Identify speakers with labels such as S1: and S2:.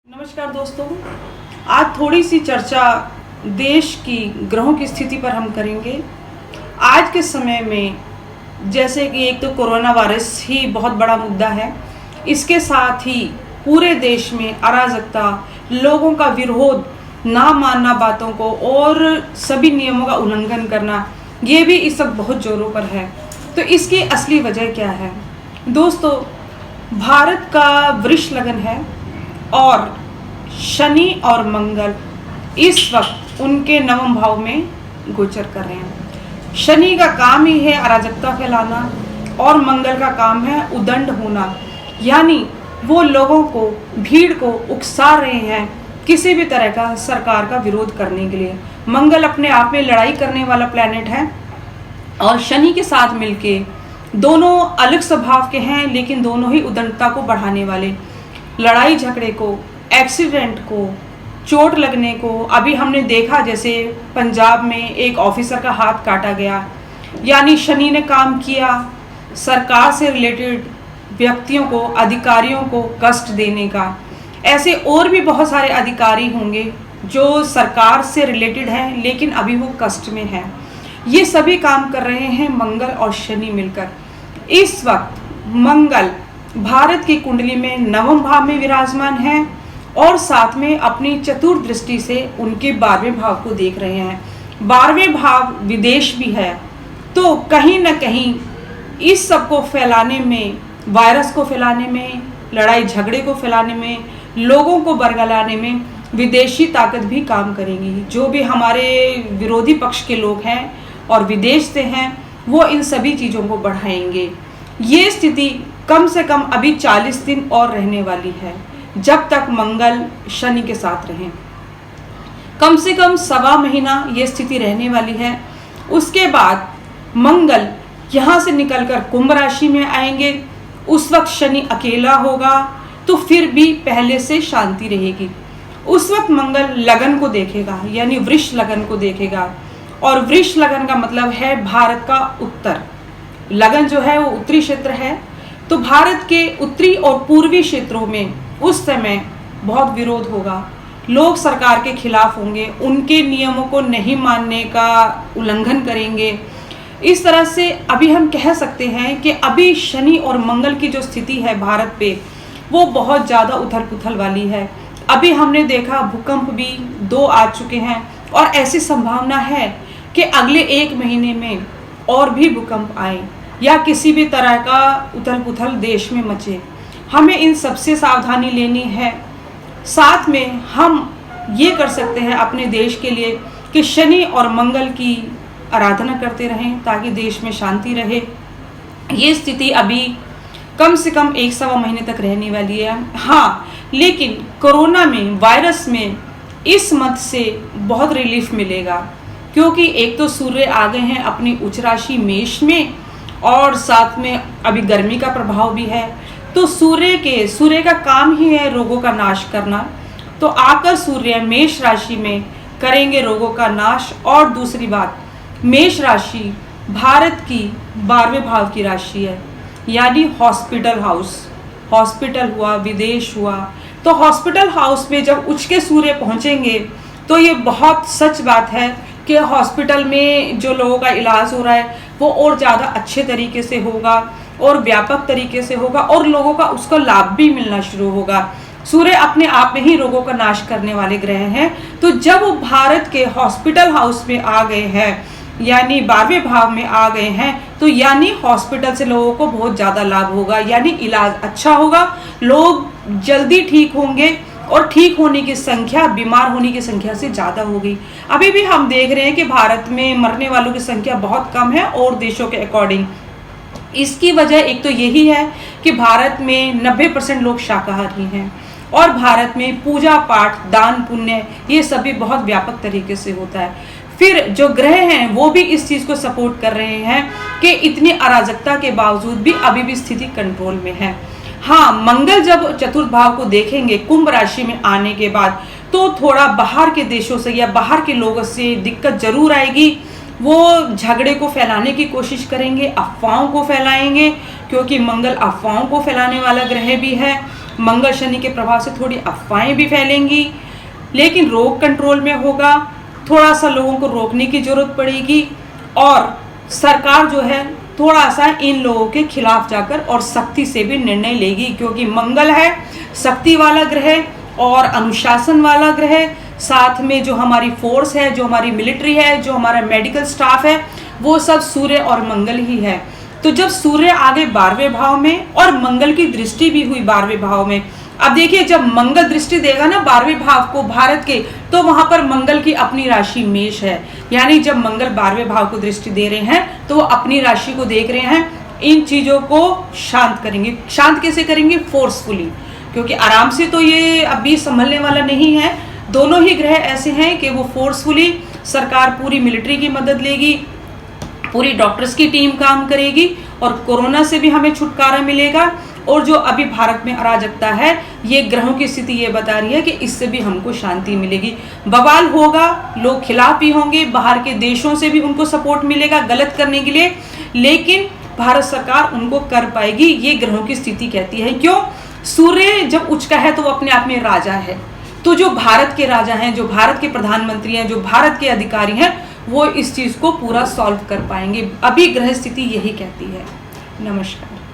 S1: नमस्कार दोस्तों, आज थोड़ी सी चर्चा देश की ग्रहों की स्थिति पर हम करेंगे। आज के समय में जैसे कि एक तो कोरोना वायरस ही बहुत बड़ा मुद्दा है, इसके साथ ही पूरे देश में अराजकता, लोगों का विरोध, ना मानना बातों को और सभी नियमों का उल्लंघन करना, ये भी इस वक्त बहुत जोरों पर है। तो इसकी असली वजह क्या है दोस्तों? भारत का वृष लगन है और शनि और मंगल इस वक्त उनके नवम भाव में गोचर कर रहे हैं। शनि का काम ही है अराजकता फैलाना और मंगल का काम है उदंड होना, यानी वो लोगों को, भीड़ को उकसा रहे हैं किसी भी तरह का सरकार का विरोध करने के लिए। मंगल अपने आप में लड़ाई करने वाला प्लैनेट है और शनि के साथ मिलके दोनों अलग स्वभाव के हैं, लेकिन दोनों ही उदंडता को बढ़ाने वाले। लड़ाई झगड़े को, एक्सीडेंट को, चोट लगने को, अभी हमने देखा जैसे पंजाब में एक ऑफिसर का हाथ काटा गया, यानी शनि ने काम किया सरकार से रिलेटेड व्यक्तियों को, अधिकारियों को कष्ट देने का। ऐसे और भी बहुत सारे अधिकारी होंगे जो सरकार से रिलेटेड हैं लेकिन अभी वो कष्ट में हैं। ये सभी काम कर रहे हैं मंगल और शनि मिलकर। इस वक्त मंगल भारत की कुंडली में नवम भाव में विराजमान है और साथ में अपनी चतुर्थ दृष्टि से उनके 12वें भाव को देख रहे हैं। 12वें भाव विदेश भी है, तो कहीं ना कहीं इस सब को फैलाने में, वायरस को फैलाने में, लड़ाई झगड़े को फैलाने में, लोगों को बरगलाने में विदेशी ताकत भी काम करेंगी। जो भी हमारे विरोधी पक्ष के लोग हैं और विदेश से हैं, वो इन सभी चीज़ों को बढ़ाएंगे। ये स्थिति कम से कम अभी 40 दिन और रहने वाली है, जब तक मंगल शनि के साथ रहें। कम से कम सवा महीना ये स्थिति रहने वाली है। उसके बाद मंगल यहाँ से निकलकर कुंभ राशि में आएंगे। उस वक्त शनि अकेला होगा, तो फिर भी पहले से शांति रहेगी। उस वक्त मंगल लगन को देखेगा, यानी वृष लगन को देखेगा, और वृष लगन का मतलब है भारत का उत्तर। लगन जो है वो उत्तरी क्षेत्र है, तो भारत के उत्तरी और पूर्वी क्षेत्रों में उस समय बहुत विरोध होगा। लोग सरकार के खिलाफ होंगे, उनके नियमों को नहीं मानने का उल्लंघन करेंगे। इस तरह से अभी हम कह सकते हैं कि अभी शनि और मंगल की जो स्थिति है भारत पे, वो बहुत ज़्यादा उथल पुथल वाली है। अभी हमने देखा भूकंप भी 2 आ चुके हैं और ऐसी संभावना है कि अगले 1 महीने में और भी भूकंप आए या किसी भी तरह का उथल पुथल देश में मचे। हमें इन सबसे सावधानी लेनी है। साथ में हम ये कर सकते हैं अपने देश के लिए कि शनि और मंगल की आराधना करते रहें ताकि देश में शांति रहे। ये स्थिति अभी कम से कम 1 सवा महीने तक रहने वाली है। हाँ, लेकिन कोरोना में, वायरस में इस मत से बहुत रिलीफ मिलेगा, क्योंकि एक तो सूर्य आ गए हैं अपनी उच्च राशि मेष में और साथ में अभी गर्मी का प्रभाव भी है। तो सूर्य का काम ही है रोगों का नाश करना, तो आकर सूर्य मेष राशि में करेंगे रोगों का नाश। और दूसरी बात, मेष राशि भारत की 12वें भाव की राशि है, यानी हॉस्पिटल हाउस। हॉस्पिटल हुआ, विदेश हुआ, तो हॉस्पिटल हाउस में जब उच्च के सूर्य पहुंचेंगे तो ये बहुत सच बात है कि हॉस्पिटल में जो लोगों का इलाज हो रहा है वो और ज़्यादा अच्छे तरीके से होगा और व्यापक तरीके से होगा और लोगों का उसका लाभ भी मिलना शुरू होगा। सूर्य अपने आप में ही रोगों का नाश करने वाले ग्रह हैं, तो जब वो भारत के हॉस्पिटल हाउस में आ गए हैं, यानी 12वें भाव में आ गए हैं, तो यानी हॉस्पिटल से लोगों को बहुत ज़्यादा लाभ होगा, यानी इलाज अच्छा होगा, लोग जल्दी ठीक होंगे और ठीक होने की संख्या बीमार होने की संख्या से ज़्यादा होगी। अभी भी हम देख रहे हैं कि भारत में मरने वालों की संख्या बहुत कम है और देशों के अकॉर्डिंग। इसकी वजह एक तो यही है कि भारत में 90% लोग शाकाहारी हैं और भारत में पूजा पाठ, दान पुण्य ये सभी बहुत व्यापक तरीके से होता है। फिर जो ग्रह हैं वो भी इस चीज़ को सपोर्ट कर रहे हैं कि इतनी अराजकता के बावजूद भी अभी भी स्थिति कंट्रोल में है। हाँ, मंगल जब चतुर्थ भाव को देखेंगे कुंभ राशि में आने के बाद, तो थोड़ा बाहर के देशों से या बाहर के लोगों से दिक्कत जरूर आएगी। वो झगड़े को फैलाने की कोशिश करेंगे, अफवाहों को फैलाएंगे, क्योंकि मंगल अफवाहों को फैलाने वाला ग्रह भी है। मंगल शनि के प्रभाव से थोड़ी अफवाहें भी फैलेंगी, लेकिन रोग कंट्रोल में होगा। थोड़ा सा लोगों को रोकने की जरूरत पड़ेगी और सरकार जो है थोड़ा सा इन लोगों के खिलाफ जाकर और सख्ती से भी निर्णय लेगी, क्योंकि मंगल है शक्ति वाला ग्रह और अनुशासन वाला ग्रह। साथ में जो हमारी फोर्स है, जो हमारी मिलिट्री है, जो हमारा मेडिकल स्टाफ है, वो सब सूर्य और मंगल ही है। तो जब सूर्य आगे 12वें भाव में और मंगल की दृष्टि भी हुई 12वें भाव में, अब देखिए जब मंगल दृष्टि देगा ना 12वें भाव को भारत के, तो वहां पर मंगल की अपनी राशि मेष है, यानी जब मंगल 12वें भाव को दृष्टि दे रहे हैं तो वो अपनी राशि को देख रहे हैं। इन चीजों को शांत करेंगे। शांत कैसे करेंगे? फोर्सफुली, क्योंकि आराम से तो ये अभी संभलने वाला नहीं है। दोनों ही ग्रह ऐसे हैं कि वो फोर्सफुली, सरकार पूरी मिलिट्री की मदद लेगी, पूरी डॉक्टर्स की टीम काम करेगी और कोरोना से भी हमें छुटकारा मिलेगा। और जो अभी भारत में अराजकता है, ये ग्रहों की स्थिति ये बता रही है कि इससे भी हमको शांति मिलेगी। बवाल होगा, लोग खिलाफ भी होंगे, बाहर के देशों से भी उनको सपोर्ट मिलेगा गलत करने के लिए, लेकिन भारत सरकार उनको कर पाएगी, ये ग्रहों की स्थिति कहती है। क्यों? सूर्य जब उच्च का है तो वो अपने आप में राजा है। तो जो भारत के राजा हैं, जो भारत के प्रधानमंत्री हैं, जो भारत के अधिकारी हैं, वो इस चीज को पूरा सॉल्व कर पाएंगे। अभी ग्रह स्थिति यही कहती है। नमस्कार।